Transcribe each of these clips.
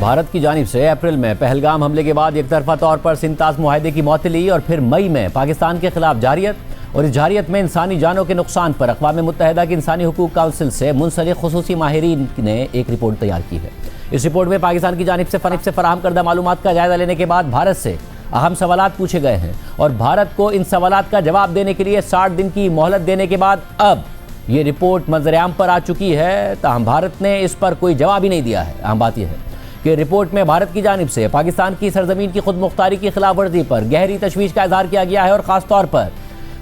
بھارت کی جانب سے اپریل میں پہلگام حملے کے بعد یک طرفہ طور پر سنتاس معاہدے کی معطلی اور پھر مئی میں پاکستان کے خلاف جارحیت اور اس جارحیت میں انسانی جانوں کے نقصان پر اقوام متحدہ کی انسانی حقوق کونسل سے منسلک خصوصی ماہرین نے ایک رپورٹ تیار کی ہے۔ اس رپورٹ میں پاکستان کی جانب سے فراہم کردہ معلومات کا جائزہ لینے کے بعد بھارت سے اہم سوالات پوچھے گئے ہیں اور بھارت کو ان سوالات کا جواب دینے کے لیے 60 دن کی مہلت دینے کے بعد اب یہ رپورٹ منظر عام پر آ چکی ہے، تاہم بھارت نے اس پر کوئی جواب ہی نہیں دیا ہے۔ اہم بات یہ ہے کہ رپورٹ میں بھارت کی جانب سے پاکستان کی سرزمین کی خود مختاری کی خلاف ورزی پر گہری تشویش کا اظہار کیا گیا ہے اور خاص طور پر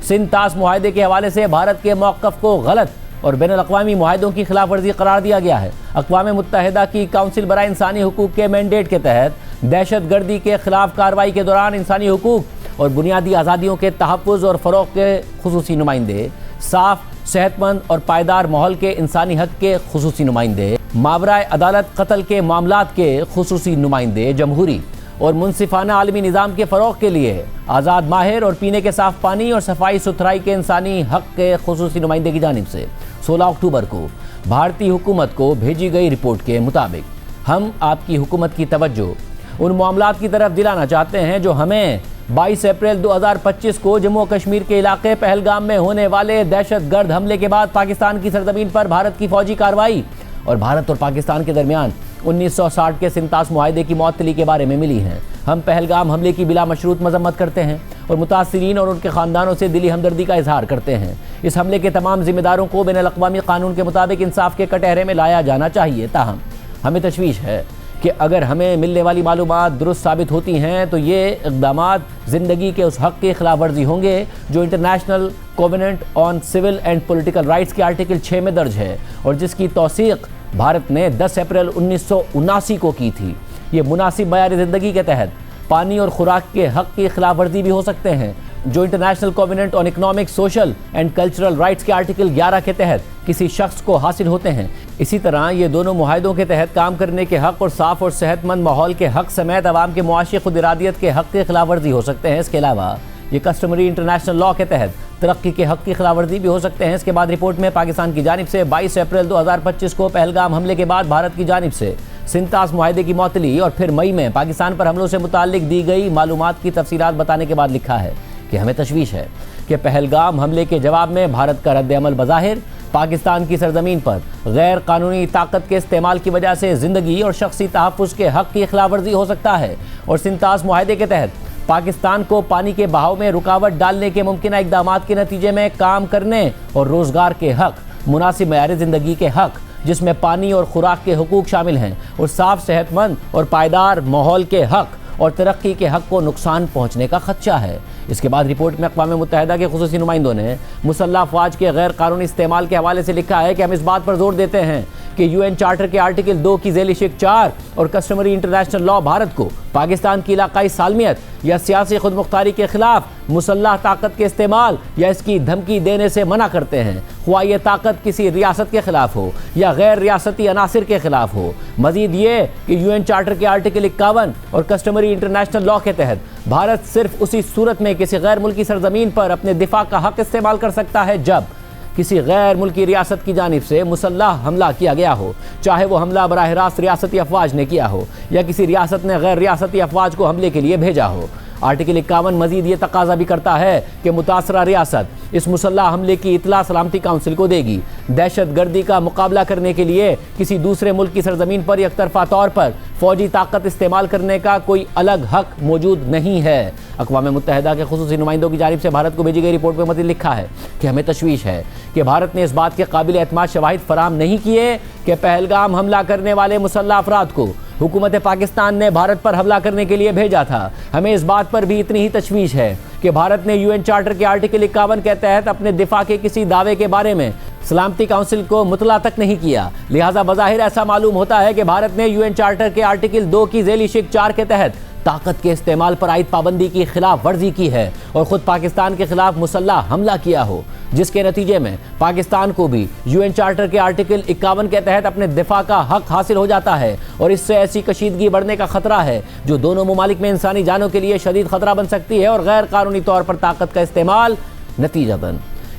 سنتاس معاہدے کے حوالے سے بھارت کے موقف کو غلط اور بین الاقوامی معاہدوں کی خلاف ورزی قرار دیا گیا ہے۔ اقوام متحدہ کی کونسل برائے انسانی حقوق کے مینڈیٹ کے تحت دہشت گردی کے خلاف کارروائی کے دوران انسانی حقوق اور بنیادی آزادیوں کے تحفظ اور فروغ کے خصوصی نمائندے، صاف، صحت مند اور پائیدار ماحول کے انسانی حق کے خصوصی نمائندے، ماورائے عدالت قتل کے معاملات کے خصوصی نمائندے، جمہوری اور منصفانہ عالمی نظام کے فروغ کے لیے آزاد ماہر اور پینے کے صاف پانی اور صفائی ستھرائی کے انسانی حق کے خصوصی نمائندے کی جانب سے 16 اکتوبر کو بھارتی حکومت کو بھیجی گئی رپورٹ کے مطابق ہم آپ کی حکومت کی توجہ ان معاملات کی طرف دلانا چاہتے ہیں جو ہمیں 22 اپریل 2025 کو جموں و کشمیر کے علاقے پہلگام میں ہونے والے دہشت گرد حملے کے بعد پاکستان کی سرزمین پر بھارت کی فوجی کارروائی اور بھارت اور پاکستان کے درمیان 1960 کے سنتاس معاہدے کی معطلی کے بارے میں ملی ہیں۔ ہم پہلگام حملے کی بلا مشروط مذمت کرتے ہیں اور متاثرین اور ان کے خاندانوں سے دلی ہمدردی کا اظہار کرتے ہیں۔ اس حملے کے تمام ذمہ داروں کو بین الاقوامی قانون کے مطابق انصاف کے کٹہرے میں لایا جانا چاہیے، تاہم ہمیں تشویش ہے کہ اگر ہمیں ملنے والی معلومات درست ثابت ہوتی ہیں تو یہ اقدامات زندگی کے اس حق کی خلاف ورزی ہوں گے جو international covenant on civil and political rights کے آرٹیکل 6 میں درج ہے اور جس کی توثیق بھارت نے 10 اپریل 1979 کو کی تھی۔ یہ مناسب معیار زندگی کے تحت پانی اور خوراک کے حق کی خلاف ورزی بھی ہو سکتے ہیں جو international covenant on economic, social and cultural rights کے آرٹیکل 11 کے تحت کسی شخص کو حاصل ہوتے ہیں۔ اسی طرح یہ دونوں معاہدوں کے تحت کام کرنے کے حق اور صاف اور صحت مند ماحول کے حق سمیت عوام کے معاشی خود ارادیت کے حق کی خلاف ورزی ہو سکتے ہیں۔ اس کے علاوہ یہ کسٹمری انٹرنیشنل لاء کے تحت ترقی کے حق کی خلاف ورزی بھی ہو سکتے ہیں۔ اس کے بعد رپورٹ میں پاکستان کی جانب سے 22 اپریل 2025 کو پہلگام حملے کے بعد بھارت کی جانب سے سنتاس معاہدے کی معطلی اور پھر مئی میں پاکستان پر حملوں سے متعلق دی گئی معلومات کی تفصیلات بتانے کے بعد لکھا ہے کہ ہمیں تشویش ہے کہ پہلگام حملے کے جواب میں بھارت کا رد عمل بظاہر پاکستان کی سرزمین پر غیر قانونی طاقت کے استعمال کی وجہ سے زندگی اور شخصی تحفظ کے حق کی خلاف ورزی ہو سکتا ہے اور سنتاس معاہدے کے تحت پاکستان کو پانی کے بہاؤ میں رکاوٹ ڈالنے کے ممکنہ اقدامات کے نتیجے میں کام کرنے اور روزگار کے حق، مناسب معیار زندگی کے حق جس میں پانی اور خوراک کے حقوق شامل ہیں اور صاف، صحت مند اور پائیدار ماحول کے حق اور ترقی کے حق کو نقصان پہنچنے کا خدشہ ہے۔ اس کے بعد رپورٹ میں اقوام متحدہ کے خصوصی نمائندوں نے مسلح افواج کے غیر قانونی استعمال کے حوالے سے لکھا ہے کہ ہم اس بات پر زور دیتے ہیں کہ UN چارٹر کے آرٹیکل 2 کی ذیلی شق 4 اور کسٹمری انٹرنیشنل لاء بھارت کو پاکستان کی علاقائی سالمیت یا سیاسی خود مختاری کے خلاف مسلح طاقت کے استعمال یا اس کی دھمکی دینے سے منع کرتے ہیں، خواہ یہ طاقت کسی ریاست کے خلاف ہو یا غیر ریاستی عناصر کے خلاف ہو۔ مزید یہ کہ UN چارٹر کے آرٹیکل 51 اور کسٹمری انٹرنیشنل لاء کے تحت بھارت صرف اسی صورت میں کسی غیر ملکی سرزمین پر اپنے دفاع کا حق استعمال کر سکتا ہے جب کسی غیر ملکی ریاست کی جانب سے مسلح حملہ کیا گیا ہو، چاہے وہ حملہ براہ راست ریاستی افواج نے کیا ہو یا کسی ریاست نے غیر ریاستی افواج کو حملے کے لیے بھیجا ہو۔ آرٹیکل 51 مزید یہ تقاضا بھی کرتا ہے کہ متاثرہ ریاست اس مسلح حملے کی اطلاع سلامتی کونسل کو دے گی۔ دہشت گردی کا مقابلہ کرنے کے لیے کسی دوسرے ملک کی سرزمین پر یک طرفہ طور پر فوجی طاقت استعمال کرنے کا کوئی الگ حق موجود نہیں ہے۔ اقوام متحدہ کے خصوصی نمائندوں کی جانب سے بھارت کو بھیجی گئی رپورٹ میں مزید لکھا ہے کہ ہمیں تشویش ہے کہ بھارت نے اس بات کے قابل اعتماد شواہد فراہم نہیں کیے کہ پہلگام حملہ کرنے والے مسلح افراد کو حکومت پاکستان نے بھارت پر حملہ کرنے کے لیے بھیجا تھا۔ ہمیں اس بات پر بھی اتنی ہی تشویش ہے کہ بھارت نے UN چارٹر کے آرٹیکل 51 کے تحت اپنے دفاع کے کسی دعوے کے بارے میں سلامتی کونسل کو مطلع تک نہیں کیا، لہٰذا بظاہر ایسا معلوم ہوتا ہے کہ بھارت نے UN چارٹر کے آرٹیکل 2 کی ذیلی شق 4 کے تحت طاقت کے استعمال پر عائد پابندی کی خلاف ورزی کی ہے اور خود پاکستان کے خلاف مسلح حملہ کیا ہو، جس کے نتیجے میں پاکستان کو بھی UN چارٹر کے آرٹیکل 51 کے تحت اپنے دفاع کا حق حاصل ہو جاتا ہے اور اس سے ایسی کشیدگی بڑھنے کا خطرہ ہے جو دونوں ممالک میں انسانی جانوں کے لیے شدید خطرہ بن سکتی ہے اور غیر قانونی طور پر طاقت کا استعمال نتیجتاً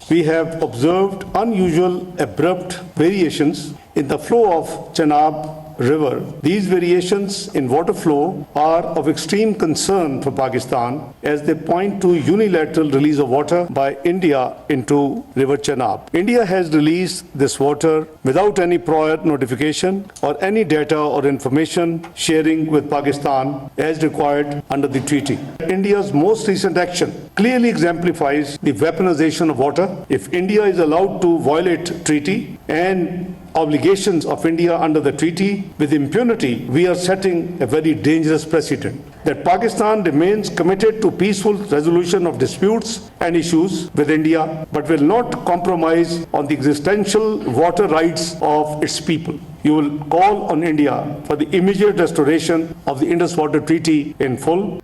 We have observed unusual abrupt variations in the flow of Chenab River. These variations in water flow are of extreme concern for Pakistan as they point to unilateral release of water by India into River Chenab. India has released this water without any prior notification or any data or information sharing with Pakistan as required under the treaty. India's most recent action clearly exemplifies the weaponization of water. If India is allowed to violate treaty and obligations of India under the treaty with impunity, we are setting a very dangerous precedent. That Pakistan remains committed to to peaceful resolution of disputes and issues with India, but will not compromise on the existential water rights of its people. You will call on India for the immediate restoration of the Indus Water Treaty in full.